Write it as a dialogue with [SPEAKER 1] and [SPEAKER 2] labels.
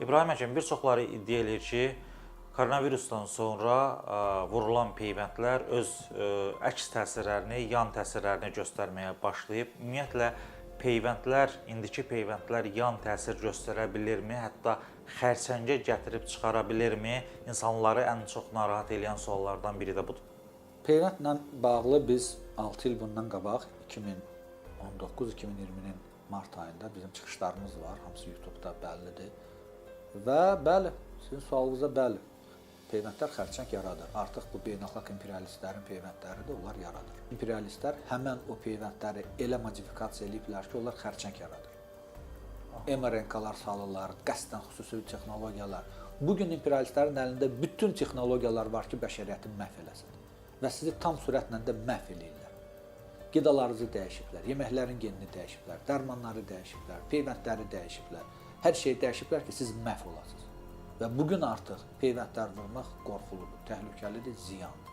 [SPEAKER 1] İbrahim həkim, bir çoxları iddia eləyir ki, koronavirusdan sonra vurulan peyvəndlər öz əks təsirlərini, yan təsirlərini göstərməyə başlayıb. Ümumiyyətlə, peyvəndlər, indiki peyvəndlər yan təsir göstərə bilirmi? Hətta xərçəngə gətirib çıxara bilirmi? İnsanları ən çox narahat edən suallardan biri də budur.
[SPEAKER 2] Peyvəndlə bağlı biz 6 il bundan qabaq 2019-2020-nin mart ayında bizim çıxışlarımız var, hamısı YouTube-da bəllidir. Və bəli, sizin sualınıza bəli, peyvəndlər xərçəng yaradır. Artıq bu beynəlxalq imperialistlərin peyvəndləridir, onlar yaradır. İmperialistlər həmən o peyvəndləri elə modifikasiya ediblər ki, onlar xərçəng yaradır. mRNK-lar salırlar, qəsdən xüsusi texnologiyalar. Bugün imperialistlərin əlində bütün texnologiyalar var ki, bəşəriyyəti məhv eləsin. Və sizi tam sürətlə də məhv eləyirlər. Qidalarınızı dəyişiblər, yeməklərin genini dəyişiblər, dərmanları dəyişiblər, peyvəndləri dəyişiblər. Hər şey dəyişiblər ki, siz məhv olasınız. Və bugün artıq peyvəndlər vurmaq qorxuludur, təhlükəlidir, ziyandır.